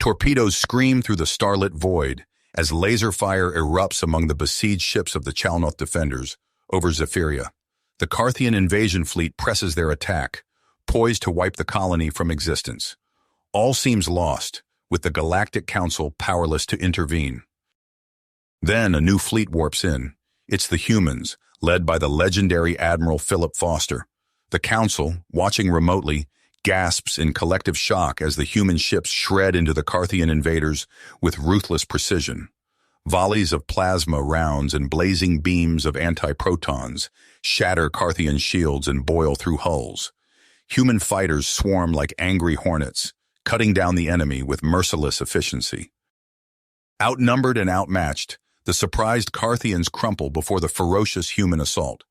Torpedoes scream through the starlit void as laser fire erupts among the besieged ships of the Chalnoth defenders over Zephyria. The Carthian invasion fleet presses their attack, poised to wipe the colony from existence. All seems lost, with the Galactic Council powerless to intervene. Then a new fleet warps in. It's the humans, led by the legendary Admiral Philip Foster. The Council, watching remotely, gasps in collective shock as the human ships shred into the Carthian invaders with ruthless precision. Volleys of plasma rounds and blazing beams of anti-protons shatter Carthian shields and boil through hulls. Human fighters swarm like angry hornets, cutting down the enemy with merciless efficiency. Outnumbered and outmatched, the surprised Carthians crumple before the ferocious human assault.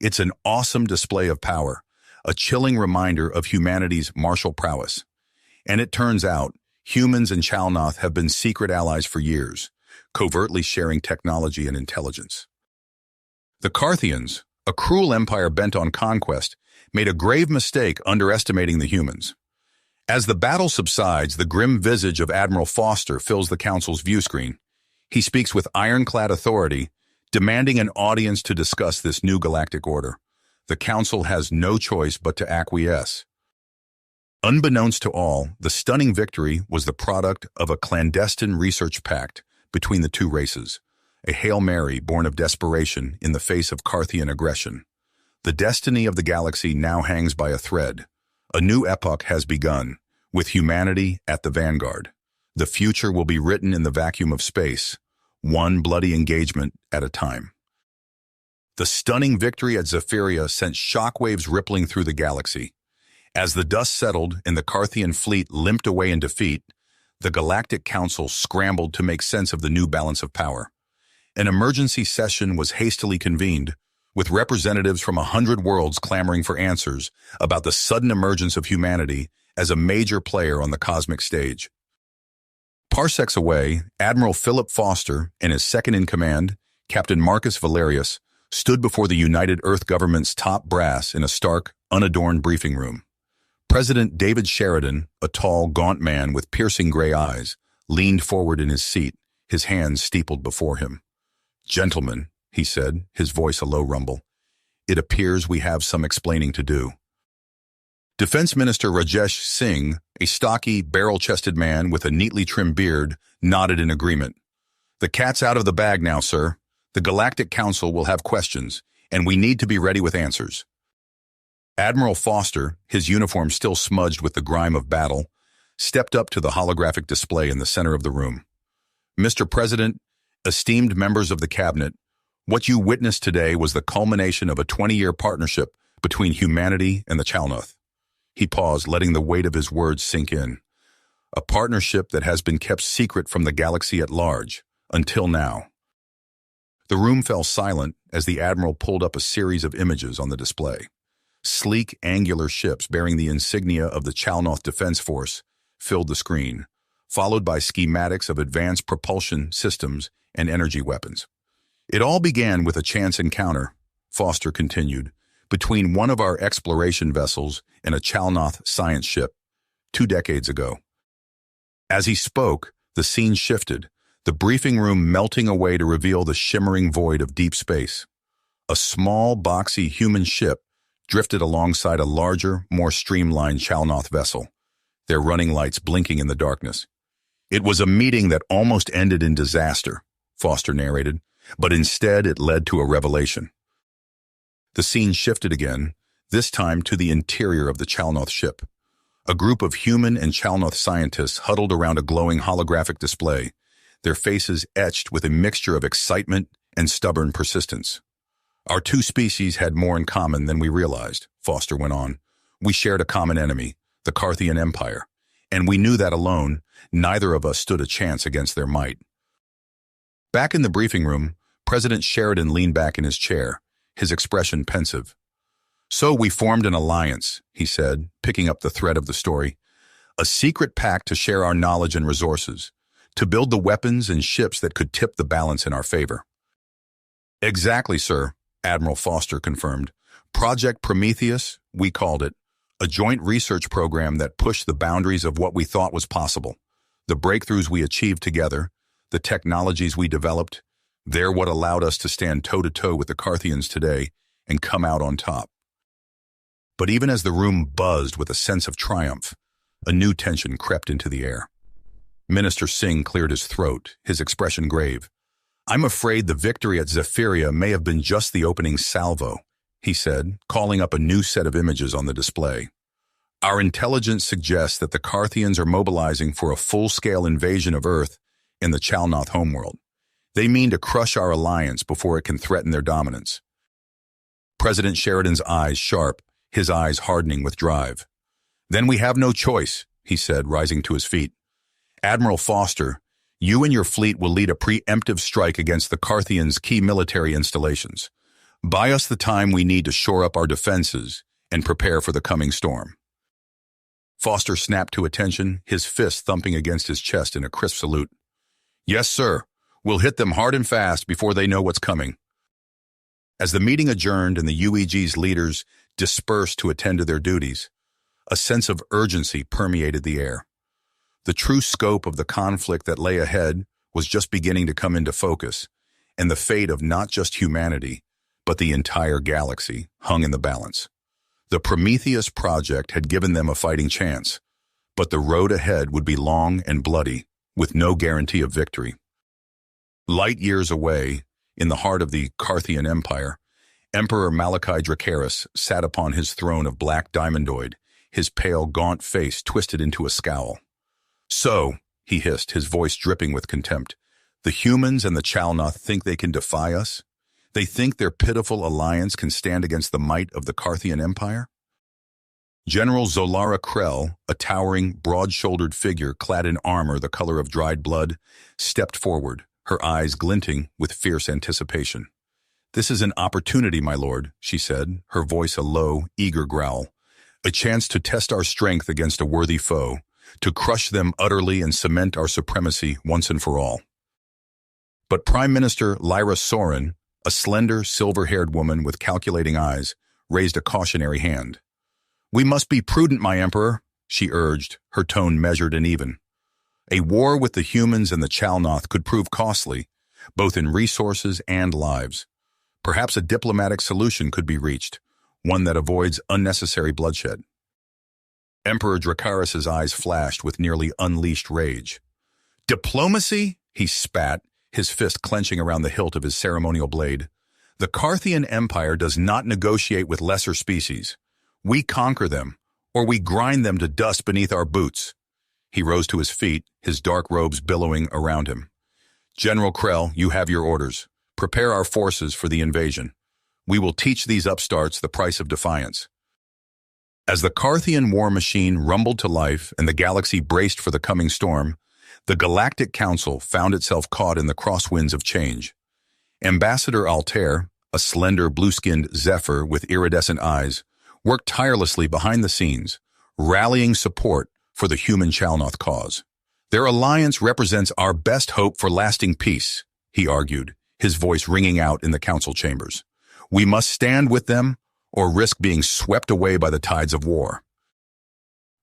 It's an awesome display of power, a chilling reminder of humanity's martial prowess. And it turns out, humans and Chalnoth have been secret allies for years, covertly sharing technology and intelligence. The Carthians, a cruel empire bent on conquest, made a grave mistake underestimating the humans. As the battle subsides, the grim visage of Admiral Foster fills the Council's view screen. He speaks with ironclad authority, demanding an audience to discuss this new galactic order. The Council has no choice but to acquiesce. Unbeknownst to all, the stunning victory was the product of a clandestine research pact between the two races, a Hail Mary born of desperation in the face of Carthian aggression. The destiny of the galaxy now hangs by a thread. A new epoch has begun, with humanity at the vanguard. The future will be written in the vacuum of space, one bloody engagement at a time. The stunning victory at Zephyria sent shockwaves rippling through the galaxy. As the dust settled and the Carthian fleet limped away in defeat, the Galactic Council scrambled to make sense of the new balance of power. An emergency session was hastily convened, with representatives from 100 worlds clamoring for answers about the sudden emergence of humanity as a major player on the cosmic stage. Parsecs away, Admiral Philip Foster and his second-in-command, Captain Marcus Valerius, stood before the United Earth government's top brass in a stark, unadorned briefing room. President David Sheridan, a tall, gaunt man with piercing gray eyes, leaned forward in his seat, his hands steepled before him. "Gentlemen," he said, his voice a low rumble, "it appears we have some explaining to do." Defense Minister Rajesh Singh, a stocky, barrel-chested man with a neatly trimmed beard, nodded in agreement. "The cat's out of the bag now, sir. The Galactic Council will have questions, and we need to be ready with answers." Admiral Foster, his uniform still smudged with the grime of battle, stepped up to the holographic display in the center of the room. "Mr. President, esteemed members of the Cabinet, what you witnessed today was the culmination of a 20-year partnership between humanity and the Chalnoth." He paused, letting the weight of his words sink in. "A partnership that has been kept secret from the galaxy at large, until now." The room fell silent as the Admiral pulled up a series of images on the display. Sleek, angular ships bearing the insignia of the Chalnoth Defense Force filled the screen, followed by schematics of advanced propulsion systems and energy weapons. "It all began with a chance encounter," Foster continued, "between one of our exploration vessels and a Chalnoth science ship 2 decades ago." As he spoke, the scene shifted, the briefing room melting away to reveal the shimmering void of deep space. A small, boxy human ship drifted alongside a larger, more streamlined Chalnoth vessel, their running lights blinking in the darkness. "It was a meeting that almost ended in disaster," Foster narrated, "but instead it led to a revelation." The scene shifted again, this time to the interior of the Chalnoth ship. A group of human and Chalnoth scientists huddled around a glowing holographic display, their faces etched with a mixture of excitement and stubborn persistence. "Our two species had more in common than we realized," Foster went on. "We shared a common enemy, the Carthian Empire, and we knew that alone, neither of us stood a chance against their might." Back in the briefing room, President Sheridan leaned back in his chair, his expression pensive. "So we formed an alliance," he said, picking up the thread of the story. "A secret pact to share our knowledge and resources, to build the weapons and ships that could tip the balance in our favor." "Exactly, sir," Admiral Foster confirmed. "Project Prometheus, we called it, a joint research program that pushed the boundaries of what we thought was possible. The breakthroughs we achieved together, the technologies we developed, they're what allowed us to stand toe-to-toe with the Carthians today and come out on top. But even as the room buzzed with a sense of triumph, a new tension crept into the air. Minister Singh cleared his throat, his expression grave. "I'm afraid the victory at Zephyria may have been just the opening salvo," he said, calling up a new set of images on the display. "Our intelligence suggests that the Carthians are mobilizing for a full-scale invasion of Earth in the Chalnoth homeworld. They mean to crush our alliance before it can threaten their dominance." President Sheridan's eyes sharp, his eyes hardening with drive. "Then we have no choice," he said, rising to his feet. "Admiral Foster, you and your fleet will lead a preemptive strike against the Carthians' key military installations. Buy us the time we need to shore up our defenses and prepare for the coming storm." Foster snapped to attention, his fist thumping against his chest in a crisp salute. "Yes, sir. We'll hit them hard and fast before they know what's coming." As the meeting adjourned and the UEG's leaders dispersed to attend to their duties, a sense of urgency permeated the air. The true scope of the conflict that lay ahead was just beginning to come into focus, and the fate of not just humanity, but the entire galaxy hung in the balance. The Prometheus project had given them a fighting chance, but the road ahead would be long and bloody, with no guarantee of victory. Light years away, in the heart of the Carthian Empire, Emperor Malachi Dracaris sat upon his throne of black diamondoid, his pale, gaunt face twisted into a scowl. "So," he hissed, his voice dripping with contempt, "the humans and the Chalnoth think they can defy us? They think their pitiful alliance can stand against the might of the Carthian Empire?" General Zolara Krell, a towering, broad-shouldered figure clad in armor the color of dried blood, stepped forward, her eyes glinting with fierce anticipation. "This is an opportunity, my lord," she said, her voice a low, eager growl. "A chance to test our strength against a worthy foe, to crush them utterly and cement our supremacy once and for all." But Prime Minister Lyra Soren, a slender, silver-haired woman with calculating eyes, raised a cautionary hand. "We must be prudent, my emperor," she urged, her tone measured and even. "A war with the humans and the Chalnoth could prove costly, both in resources and lives. Perhaps a diplomatic solution could be reached, one that avoids unnecessary bloodshed." Emperor Dracaris' eyes flashed with nearly unleashed rage. "Diplomacy?" he spat, his fist clenching around the hilt of his ceremonial blade. "The Carthian Empire does not negotiate with lesser species. We conquer them, or we grind them to dust beneath our boots." He rose to his feet, his dark robes billowing around him. "General Krell, you have your orders. Prepare our forces for the invasion. We will teach these upstarts the price of defiance." As the Carthian war machine rumbled to life and the galaxy braced for the coming storm, the Galactic Council found itself caught in the crosswinds of change. Ambassador Altair, a slender blue-skinned Zephyr with iridescent eyes, worked tirelessly behind the scenes, rallying support for the human Chalnoth cause. "Their alliance represents our best hope for lasting peace," he argued, his voice ringing out in the council chambers. "We must stand with them or risk being swept away by the tides of war."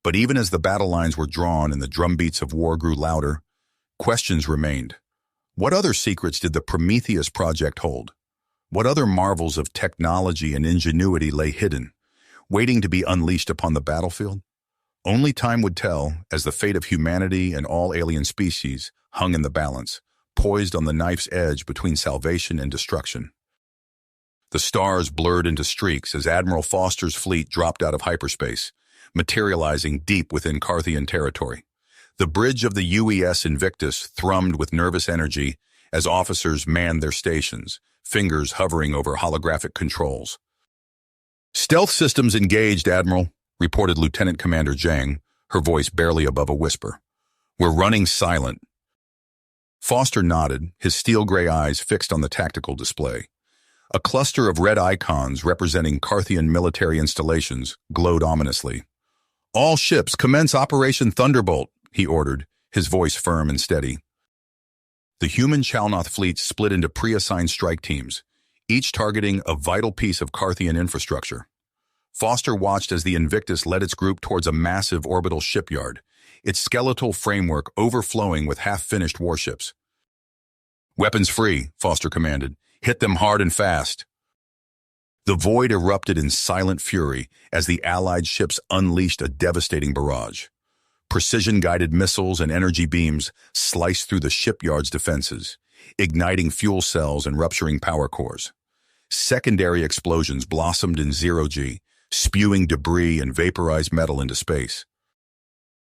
But even as the battle lines were drawn and the drumbeats of war grew louder, questions remained. What other secrets did the Prometheus project hold? What other marvels of technology and ingenuity lay hidden, waiting to be unleashed upon the battlefield? Only time would tell, as the fate of humanity and all alien species hung in the balance, poised on the knife's edge between salvation and destruction. The stars blurred into streaks as Admiral Foster's fleet dropped out of hyperspace, materializing deep within Carthian territory. The bridge of the UES Invictus thrummed with nervous energy as officers manned their stations, fingers hovering over holographic controls. "Stealth systems engaged, Admiral," reported Lieutenant Commander Zhang, her voice barely above a whisper. "We're running silent." Foster nodded, his steel-gray eyes fixed on the tactical display. A cluster of red icons representing Carthian military installations glowed ominously. "All ships commence Operation Thunderbolt," he ordered, his voice firm and steady. The human Chalnoth fleet split into pre-assigned strike teams, each targeting a vital piece of Carthian infrastructure. Foster watched as the Invictus led its group towards a massive orbital shipyard, its skeletal framework overflowing with half-finished warships. "Weapons free," Foster commanded. "Hit them hard and fast." The void erupted in silent fury as the Allied ships unleashed a devastating barrage. Precision-guided missiles and energy beams sliced through the shipyard's defenses, igniting fuel cells and rupturing power cores. Secondary explosions blossomed in zero-G, spewing debris and vaporized metal into space.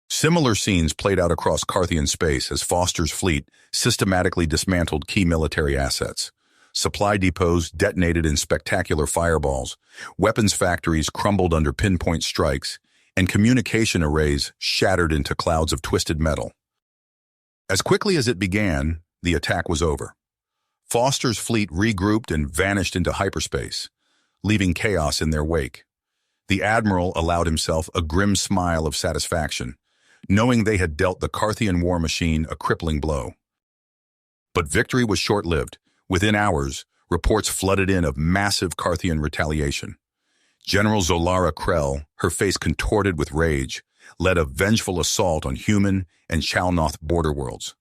Similar scenes played out across Carthian space as Foster's fleet systematically dismantled key military assets. Supply depots detonated in spectacular fireballs, weapons factories crumbled under pinpoint strikes, and communication arrays shattered into clouds of twisted metal. As quickly as it began, the attack was over. Foster's fleet regrouped and vanished into hyperspace, leaving chaos in their wake. The admiral allowed himself a grim smile of satisfaction, knowing they had dealt the Carthian war machine a crippling blow. But victory was short-lived. Within hours, reports flooded in of massive Carthian retaliation. General Zolara Krell, her face contorted with rage, led a vengeful assault on human and Chalnoth border worlds.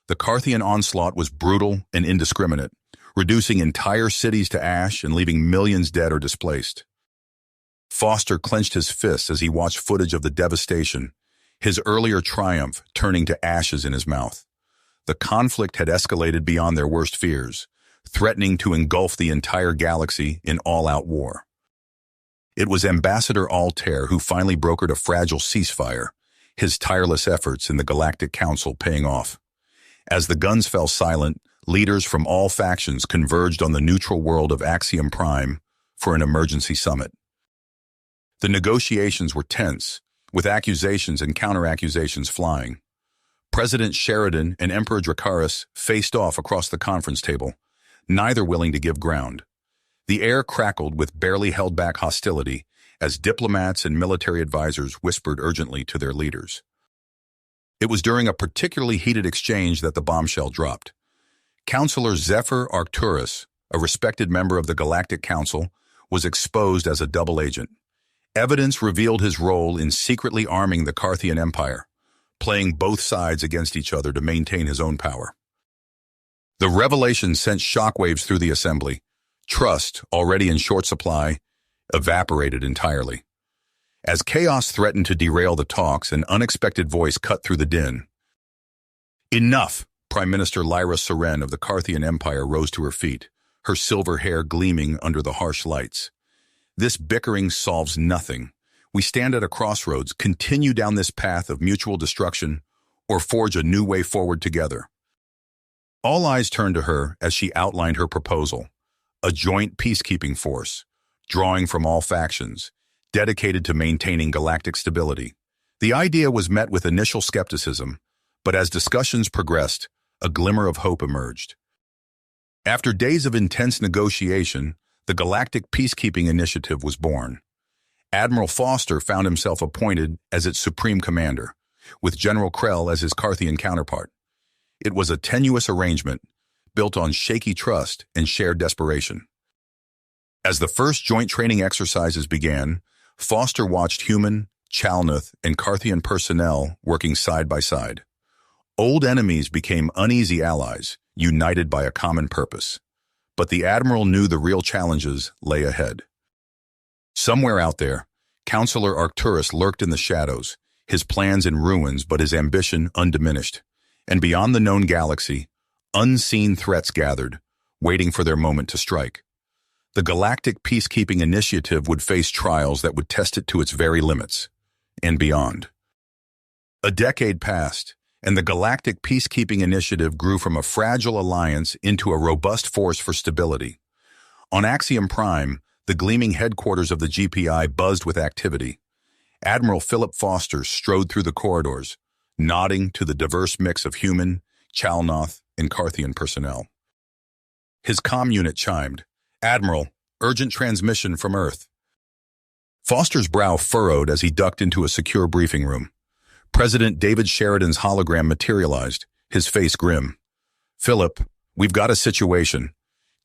The Carthian onslaught was brutal and indiscriminate, reducing entire cities to ash and leaving millions dead or displaced. Foster clenched his fists as he watched footage of the devastation, his earlier triumph turning to ashes in his mouth. The conflict had escalated beyond their worst fears, threatening to engulf the entire galaxy in all-out war. It was Ambassador Altair who finally brokered a fragile ceasefire, his tireless efforts in the Galactic Council paying off. As the guns fell silent, leaders from all factions converged on the neutral world of Axiom Prime for an emergency summit. The negotiations were tense, with accusations and counter-accusations flying. President Sheridan and Emperor Dracarys faced off across the conference table, neither willing to give ground. The air crackled with barely held-back hostility as diplomats and military advisors whispered urgently to their leaders. It was during a particularly heated exchange that the bombshell dropped. Counselor Zephyr Arcturus, a respected member of the Galactic Council, was exposed as a double agent. Evidence revealed his role in secretly arming the Carthian Empire, playing both sides against each other to maintain his own power. The revelation sent shockwaves through the assembly. Trust, already in short supply, evaporated entirely. As chaos threatened to derail the talks, an unexpected voice cut through the din. "Enough!" Prime Minister Lyra Seren of the Carthian Empire rose to her feet, her silver hair gleaming under the harsh lights. "This bickering solves nothing. We stand at a crossroads, continue down this path of mutual destruction, or forge a new way forward together." All eyes turned to her as she outlined her proposal, a joint peacekeeping force, drawing from all factions, dedicated to maintaining galactic stability. The idea was met with initial skepticism, but as discussions progressed, a glimmer of hope emerged. After days of intense negotiation, the Galactic Peacekeeping Initiative was born. Admiral Foster found himself appointed as its supreme commander, with General Krell as his Carthian counterpart. It was a tenuous arrangement, built on shaky trust and shared desperation. As the first joint training exercises began, Foster watched human, Chalnoth, and Carthian personnel working side by side. Old enemies became uneasy allies, united by a common purpose. But the Admiral knew the real challenges lay ahead. Somewhere out there, Counselor Arcturus lurked in the shadows, his plans in ruins but his ambition undiminished. And beyond the known galaxy, unseen threats gathered, waiting for their moment to strike. The Galactic Peacekeeping Initiative would face trials that would test it to its very limits, and beyond. A decade passed, and the Galactic Peacekeeping Initiative grew from a fragile alliance into a robust force for stability. On Axiom Prime, the gleaming headquarters of the GPI buzzed with activity. Admiral Philip Foster strode through the corridors, nodding to the diverse mix of human, Chalnoth, and Carthian personnel. His comm unit chimed, "Admiral, urgent transmission from Earth." Foster's brow furrowed as he ducked into a secure briefing room. President David Sheridan's hologram materialized, his face grim. "Philip, we've got a situation.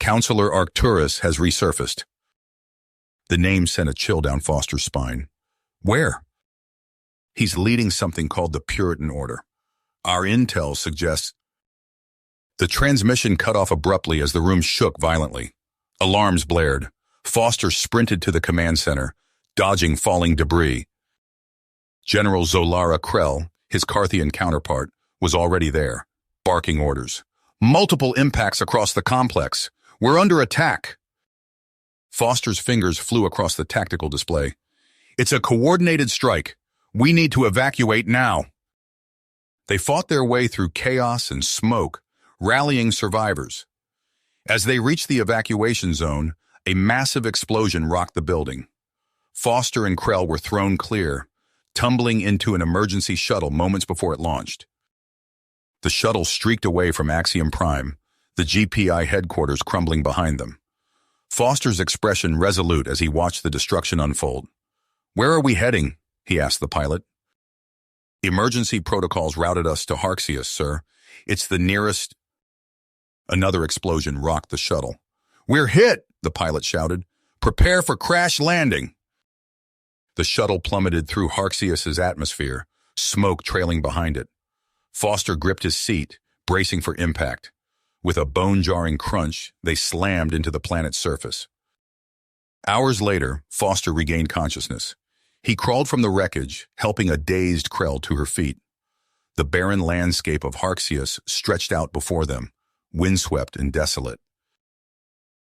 Counselor Arcturus has resurfaced." The name sent a chill down Foster's spine. "Where?" He's leading something called the Puritan Order. Our intel suggests. The transmission cut off abruptly as the room shook violently. Alarms blared. Foster sprinted to the command center, dodging falling debris. General Zolara Krell, his Carthian counterpart, was already there, barking orders. Multiple impacts across the complex. We're under attack. Foster's fingers flew across the tactical display. It's a coordinated strike. We need to evacuate now. They fought their way through chaos and smoke, rallying survivors. As they reached the evacuation zone, a massive explosion rocked the building. Foster and Krell were thrown clear, tumbling into an emergency shuttle moments before it launched. The shuttle streaked away from Axiom Prime, the GPI headquarters crumbling behind them. Foster's expression resolute as he watched the destruction unfold. "Where are we heading?" he asked the pilot. "Emergency protocols routed us to Harxius, sir. It's the nearest." Another explosion rocked the shuttle. "We're hit!" the pilot shouted. "Prepare for crash landing!" The shuttle plummeted through Harxius's atmosphere, smoke trailing behind it. Foster gripped his seat, bracing for impact. With a bone-jarring crunch, they slammed into the planet's surface. Hours later, Foster regained consciousness. He crawled from the wreckage, helping a dazed Krell to her feet. The barren landscape of Harxius stretched out before them, windswept and desolate.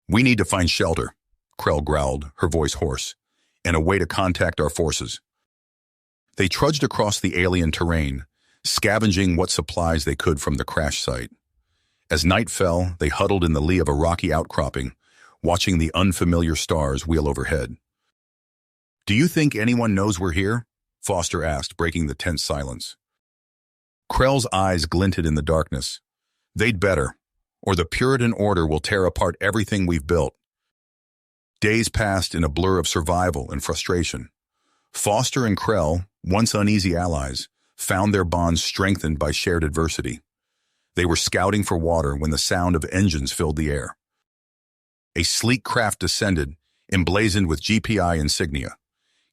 "We need to find shelter," Krell growled, her voice hoarse, "and a way to contact our forces." They trudged across the alien terrain, scavenging what supplies they could from the crash site. As night fell, they huddled in the lee of a rocky outcropping, watching the unfamiliar stars wheel overhead. "Do you think anyone knows we're here?" Foster asked, breaking the tense silence. Krell's eyes glinted in the darkness. "They'd better, or the Puritan Order will tear apart everything we've built." Days passed in a blur of survival and frustration. Foster and Krell, once uneasy allies, found their bonds strengthened by shared adversity. They were scouting for water when the sound of engines filled the air. A sleek craft descended, emblazoned with GPI insignia.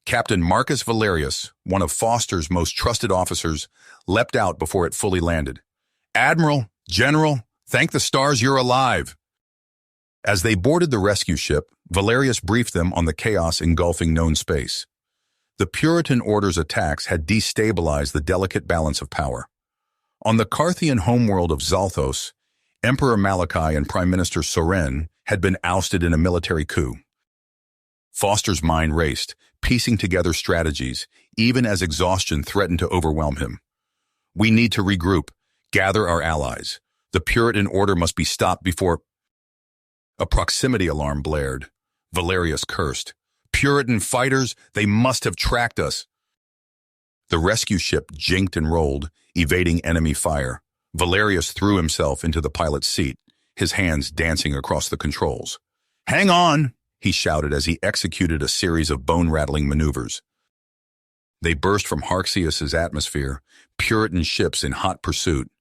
Captain Marcus Valerius, one of Foster's most trusted officers, leapt out before it fully landed. "Admiral, General, thank the stars you're alive." As they boarded the rescue ship, Valerius briefed them on the chaos engulfing known space. The Puritan Order's attacks had destabilized the delicate balance of power. On the Carthian homeworld of Zalthos, Emperor Malachi and Prime Minister Soren had been ousted in a military coup. Foster's mind raced, piecing together strategies, even as exhaustion threatened to overwhelm him. "We need to regroup, gather our allies. The Puritan Order must be stopped before—" A proximity alarm blared. Valerius cursed. "Puritan fighters, they must have tracked us." The rescue ship jinked and rolled, evading enemy fire. Valerius threw himself into the pilot's seat, his hands dancing across the controls. "Hang on!" he shouted as he executed a series of bone-rattling maneuvers. They burst from Harxius's atmosphere, Puritan ships in hot pursuit.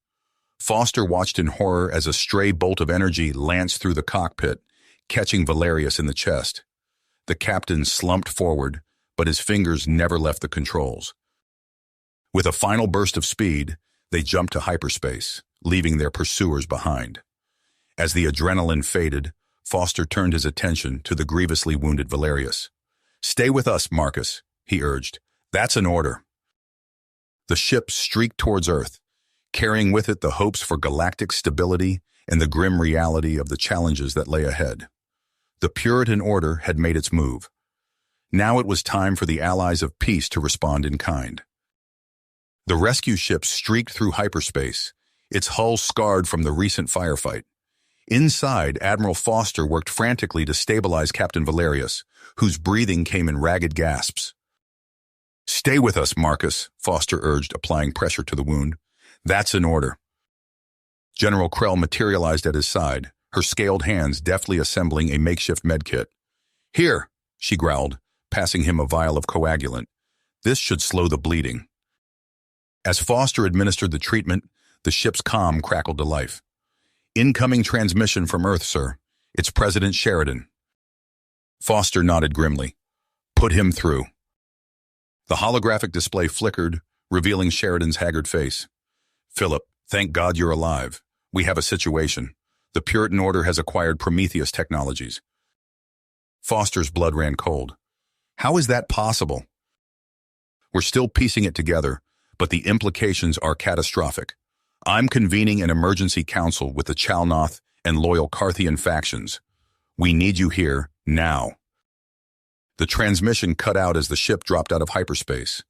Foster watched in horror as a stray bolt of energy lanced through the cockpit, catching Valerius in the chest. The captain slumped forward, but his fingers never left the controls. With a final burst of speed, they jumped to hyperspace, leaving their pursuers behind. As the adrenaline faded, Foster turned his attention to the grievously wounded Valerius. "Stay with us, Marcus," he urged. "That's an order." The ship streaked towards Earth, carrying with it the hopes for galactic stability and the grim reality of the challenges that lay ahead. The Puritan Order had made its move. Now it was time for the allies of peace to respond in kind. The rescue ship streaked through hyperspace, its hull scarred from the recent firefight. Inside, Admiral Foster worked frantically to stabilize Captain Valerius, whose breathing came in ragged gasps. "Stay with us, Marcus," Foster urged, applying pressure to the wound. "That's an order." General Krell materialized at his side, her scaled hands deftly assembling a makeshift medkit. "Here," she growled, passing him a vial of coagulant. "This should slow the bleeding." As Foster administered the treatment, the ship's comm crackled to life. "Incoming transmission from Earth, sir. It's President Sheridan." Foster nodded grimly. "Put him through." The holographic display flickered, revealing Sheridan's haggard face. "Philip, thank God you're alive. We have a situation. The Puritan Order has acquired Prometheus technologies." Foster's blood ran cold. "How is that possible?" "We're still piecing it together, but the implications are catastrophic. I'm convening an emergency council with the Chalnoth and loyal Carthian factions. We need you here, now." The transmission cut out as the ship dropped out of hyperspace,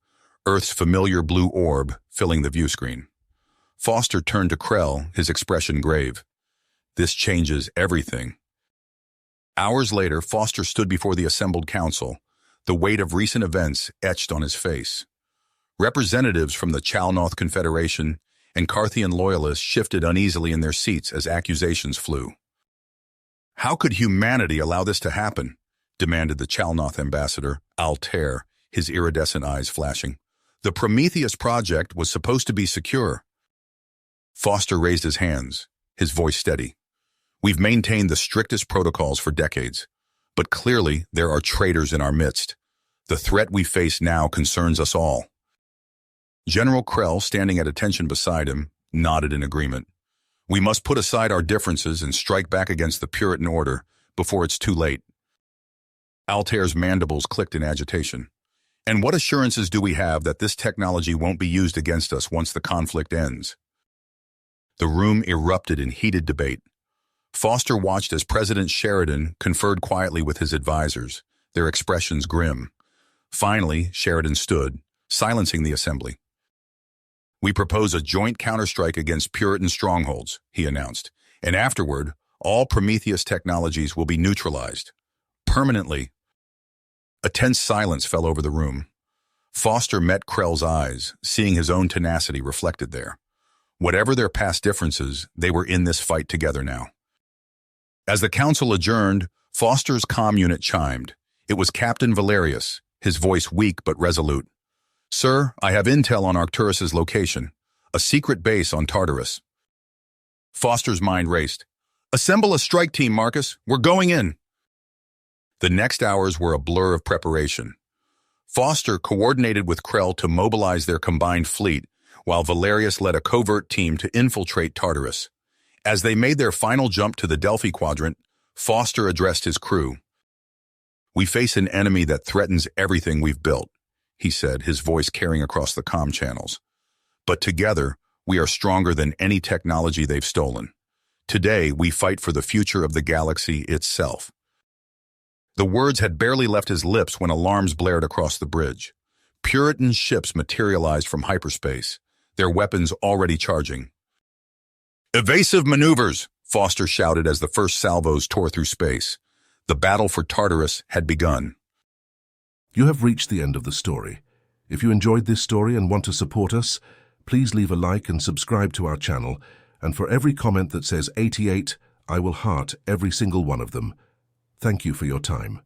Earth's familiar blue orb filling the viewscreen. Foster turned to Krell, his expression grave. "This changes everything." Hours later, Foster stood before the assembled council, the weight of recent events etched on his face. Representatives from the Chalnoth Confederation and Carthian loyalists shifted uneasily in their seats as accusations flew. "How could humanity allow this to happen?" demanded the Chalnoth ambassador, Altair, his iridescent eyes flashing. "The Prometheus project was supposed to be secure." Foster raised his hands, his voice steady. "We've maintained the strictest protocols for decades, but clearly there are traitors in our midst. The threat we face now concerns us all." General Krell, standing at attention beside him, nodded in agreement. "We must put aside our differences and strike back against the Puritan Order before it's too late." Altair's mandibles clicked in agitation. "And what assurances do we have that this technology won't be used against us once the conflict ends?" The room erupted in heated debate. Foster watched as President Sheridan conferred quietly with his advisors, their expressions grim. Finally, Sheridan stood, silencing the assembly. "We propose a joint counterstrike against Puritan strongholds," he announced, "and afterward, all Prometheus technologies will be neutralized. Permanently." A tense silence fell over the room. Foster met Krell's eyes, seeing his own tenacity reflected there. Whatever their past differences, they were in this fight together now. As the council adjourned, Foster's comm unit chimed. It was Captain Valerius, his voice weak but resolute. "Sir, I have intel on Arcturus's location, a secret base on Tartarus." Foster's mind raced. "Assemble a strike team, Marcus. We're going in." The next hours were a blur of preparation. Foster coordinated with Krell to mobilize their combined fleet, while Valerius led a covert team to infiltrate Tartarus. As they made their final jump to the Delphi Quadrant, Foster addressed his crew. "We face an enemy that threatens everything we've built," he said, his voice carrying across the comm channels. "But together, we are stronger than any technology they've stolen. Today, we fight for the future of the galaxy itself." The words had barely left his lips when alarms blared across the bridge. Puritan ships materialized from hyperspace, their weapons already charging. "Evasive maneuvers!" Foster shouted as the first salvos tore through space. The battle for Tartarus had begun. You have reached the end of the story. If you enjoyed this story and want to support us, please leave a like and subscribe to our channel, and for every comment that says 88, I will heart every single one of them. Thank you for your time.